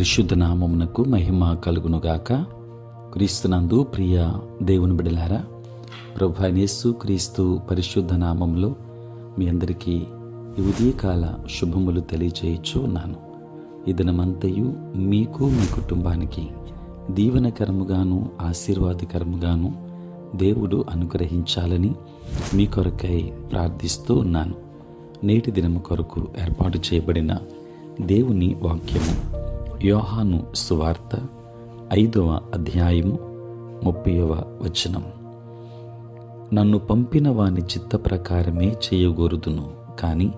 పరిశుద్ధ నామమునకు మహిమ కలుగునుగాక. క్రీస్తునందు ప్రియ దేవుని బిడలారా, ప్రభువైన యేసు క్రీస్తు పరిశుద్ధ నామములో మీ అందరికీ ఈ ఉదయకాల శుభములు తెలియచేయచ్చు ఉన్నాను. ఈ దినమంతయు మీకు మీ కుటుంబానికి దీవెనకరముగాను ఆశీర్వాదకరముగాను దేవుడు అనుగ్రహించాలని మీ కొరకై ప్రార్థిస్తూ ఉన్నాను. నేటి దినము కొరకు ఏర్పాటు చేయబడిన దేవుని వాక్యము యోహాను సువార్త 5వ అధ్యాయము 30వ వచనం. నన్ను పంపిన వాని చిత్త ప్రకారమే చేయగోరుదును, కానీ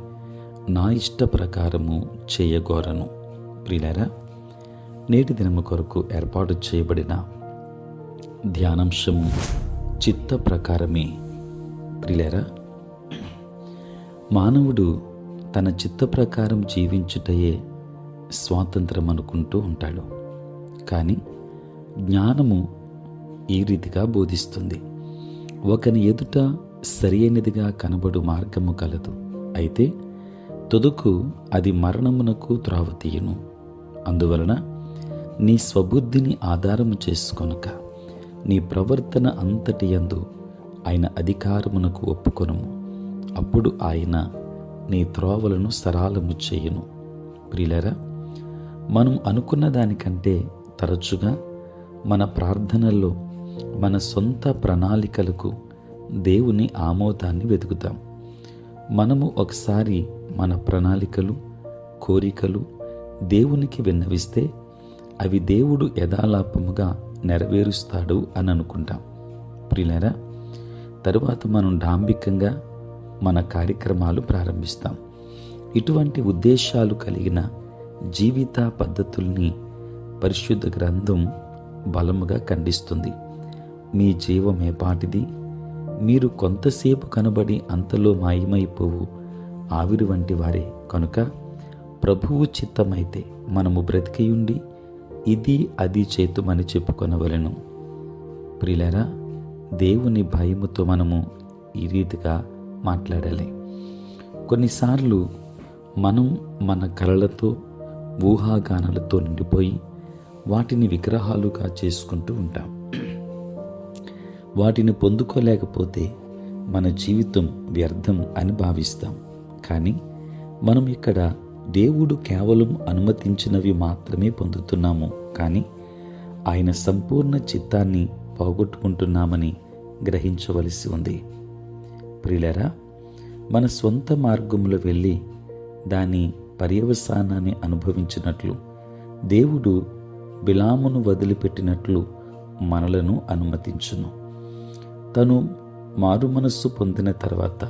నా ఇష్ట ప్రకారము చేయగోరను. ప్రియులారా, నేటి దినము కొరకు ఏర్పాటు చేయబడిన ధ్యానాంశము చిత్త ప్రకారమే. ప్రియులారా, మానవుడు తన చిత్త ప్రకారం జీవించుటయే స్వాతంత్రం అనుకుంటూ ఉంటాడు. కానీ జ్ఞానము ఈ రీతిగా బోధిస్తుంది. ఒకని ఎదుట సరియైనదిగా కనబడు మార్గము కలదు, అయితే తుదకు అది మరణమునకు త్రోవ తీయును. అందువలన నీ స్వబుద్ధిని ఆధారము చేసుకొనక నీ ప్రవర్తన అంతటి యందు ఆయన అధికారమునకు ఒప్పుకొనుము. అప్పుడు ఆయన నీ త్రోవలను సరళము చేయును. ప్రియులారా, మనం అనుకున్న దానికంటే తరచుగా మన ప్రార్థనల్లో మన సొంత ప్రణాళికలకు దేవుని ఆమోదాన్ని వెతుకుతాం. మనము ఒకసారి మన ప్రణాళికలు, కోరికలు దేవునికి విన్నవిస్తే అవి దేవుడు యథాలాపముగా నెరవేరుస్తాడు అని అనుకుంటాం. ప్రియులారా, తరువాత మనం డాంబికంగా మన కార్యక్రమాలు ప్రారంభిస్తాం. ఇటువంటి ఉద్దేశాలు కలిగిన జీవిత పద్ధతుల్ని పరిశుద్ధ గ్రంథం బలముగా ఖండిస్తుంది. మీ జీవమే పాటిది, మీరు కొంతసేపు కనబడి అంతలో మాయమైపోవు ఆవిరి వంటి వారే. కనుక ప్రభువు చిత్తమైతే మనము బ్రతికియుండి ఇది అది చేతుమని చెప్పుకొనవలెను. ప్రియులారా, దేవుని భయముతో మనము ఈ రీతిగా మాట్లాడాలి. కొన్నిసార్లు మనం మన కలలతో ఊహాగానాలతో నిండిపోయి వాటిని విగ్రహాలుగా చేసుకుంటూ ఉంటాం. వాటిని పొందుకోలేకపోతే మన జీవితం వ్యర్థం అని భావిస్తాం. కానీ మనం ఇక్కడ దేవుడు కేవలం అనుమతించినవి మాత్రమే పొందుతున్నాము, కానీ ఆయన సంపూర్ణ చిత్తాన్ని పోగొట్టుకుంటున్నామని గ్రహించవలసి ఉంది. ప్రియులారా, మన సొంత మార్గంలో వెళ్ళి దాని పర్యవసానాన్ని అనుభవించినట్లు దేవుడు బిలామును వదిలిపెట్టినట్లు మనలను అనుమతించును. తను మారుమనస్సు పొందిన తర్వాత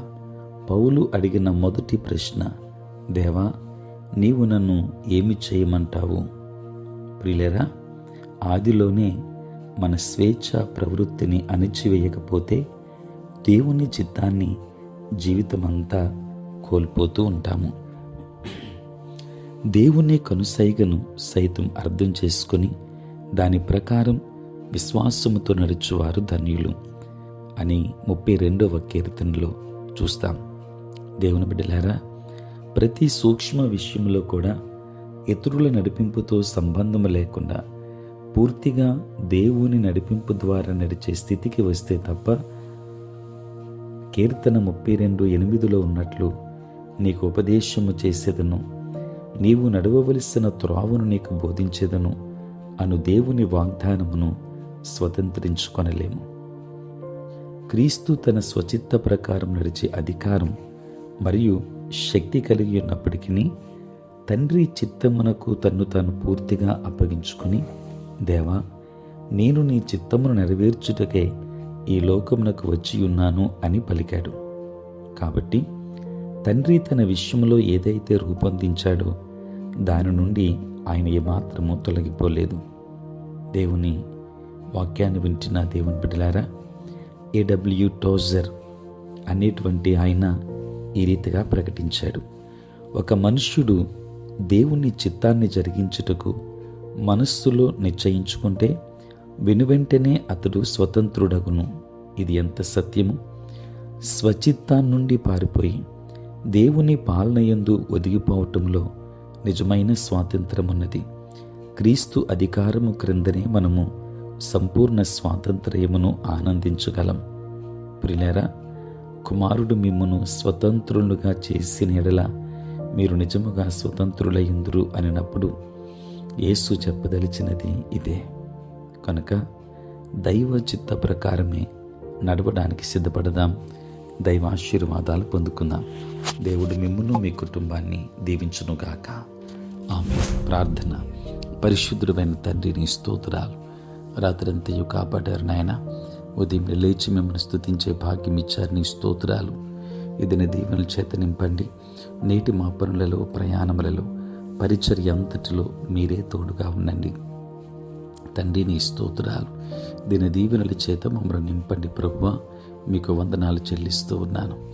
పౌలు అడిగిన మొదటి ప్రశ్న, దేవా, నీవు నన్ను ఏమి చేయమంటావు? ప్రియులారా, ఆదిలోనే మన స్వేచ్ఛ ప్రవృత్తిని అణిచివేయకపోతే దేవుని చిత్తాన్ని జీవితమంతా కోల్పోతూ ఉంటాము. దేవుని కనుసైగను సైతం అర్థం చేసుకొని దాని ప్రకారం విశ్వాసముతో నడుచువారు ధన్యులు అని 32వ కీర్తనలో చూస్తాం. దేవుని బిడ్డలారా, ప్రతి సూక్ష్మ విషయంలో కూడా ఇతరుల నడిపింపుతో సంబంధం లేకుండా పూర్తిగా దేవుని నడిపింపు ద్వారా నడిచే స్థితికి వస్తే తప్ప కీర్తన 32:8లో ఉన్నట్లు నీకు ఉపదేశము చేసేదను, నీవు నడవవలసిన త్రోవను నీకు బోధించేదను అను దేవుని వాగ్దానమును స్వతంత్రించుకొనలేము. క్రీస్తు తన స్వచిత్త ప్రకారం నడిచే అధికారం మరియు శక్తి కలిగి ఉన్నప్పటికీ తండ్రి చిత్తమునకు తన్ను తాను పూర్తిగా అప్పగించుకొని, దేవా, నేను నీ చిత్తమును నెరవేర్చుటకే ఈ లోకమునకు వచ్చి ఉన్నాను అని పలికాడు. కాబట్టి తండ్రి తన విషయంలో ఏదైతే రూపొందించాడో దాని నుండి ఆయన ఏమాత్రమూ తొలగిపోలేదు. దేవుని వాక్యాన్ని వింటున్న దేవుని బిడ్డలారా, A.W. టోజర్ అనేటువంటి ఆయన ఈ రీతిగా ప్రకటించాడు, ఒక మనుష్యుడు దేవుని చిత్తాన్ని జరిగించుటకు మనస్సులో నిశ్చయించుకుంటే వెనువెంటనే అతడు స్వతంత్రుడగును. ఇది ఎంత సత్యము! స్వచిత్తాన్నుండి పారిపోయి దేవుని పాలనయందు ఒదిగిపోవటంలో నిజమైన స్వాతంత్రమున్నది. క్రీస్తు అధికారము క్రిందనే మనము సంపూర్ణ స్వాతంత్ర్యమును ఆనందించగలం. ప్రియులారా, కుమారుడు మిమ్మును స్వతంత్రులుగా చేసిన ఎడల మీరు నిజముగా స్వతంత్రులయ్యుందురు అనినప్పుడు యేసు చెప్పదలిచినది ఇదే. కనుక దైవ చిత్త ప్రకారమే నడవడానికి సిద్ధపడదాం. దైవాశీర్వాదాలు పొందుకుందాం. దేవుడు మిమ్మును మీ కుటుంబాన్ని దీవించునుగాక. ఆమేన్. ప్రార్థన. పరిశుద్ధుడైన తండ్రి, నీ స్తోత్రాలు. రాత్రంతయు కాపాడారు నాయన. ఉదయం లేచి మిమ్మల్ని స్తుతించే భాగ్యం ఇచ్చారు. నీ స్తోత్రాలు. ఇదిని దీవెనల చేత నింపండి. నేటి మా పనులలో, ప్రయాణములలో, పరిచర్య అంతటిలో మీరే తోడుగా ఉండండి తండ్రి. నీ స్తోత్రాలు. దిన దీవెనల చేత మమ్మల్ని నింపండి ప్రభువా. మీకు వందనాలు చెల్లిస్తూ ఉన్నాను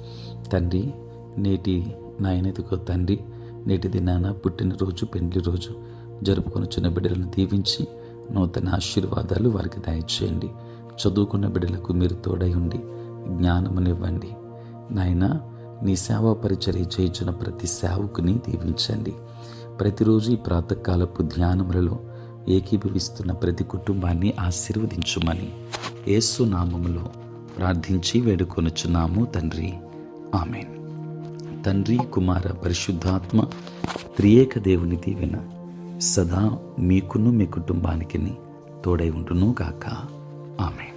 తండ్రి. నేటి నాయనదిగో తండ్రి, నేటి దినాన పుట్టినరోజు, పెండ్లి రోజు జరుపుకొనుచున్న బిడ్డలను దీవించి నూతన ఆశీర్వాదాలు వారికి దయచేయండి. చదువుకున్న బిడ్డలకు మీరు తోడై ఉండి జ్ఞానమునివ్వండి నాయన. నీ సేవా పరిచర్య చేయించిన ప్రతి సేవకుని దీవించండి. ప్రతిరోజు ఈ ప్రాతకాలపు ధ్యానములలో ఏకీభవిస్తున్న ప్రతి కుటుంబాన్ని ఆశీర్వదించుమని యేసు నామములో ప్రార్థించి వేడుకొనుచున్నాము తండ్రి. ఆమేన్. తండ్రి, కుమార, పరిశుద్ధాత్మ త్రియేక దేవుని దీవెన సదా మీకును మీ కుటుంబానికి తోడై ఉండును గాక. ఆమేన్.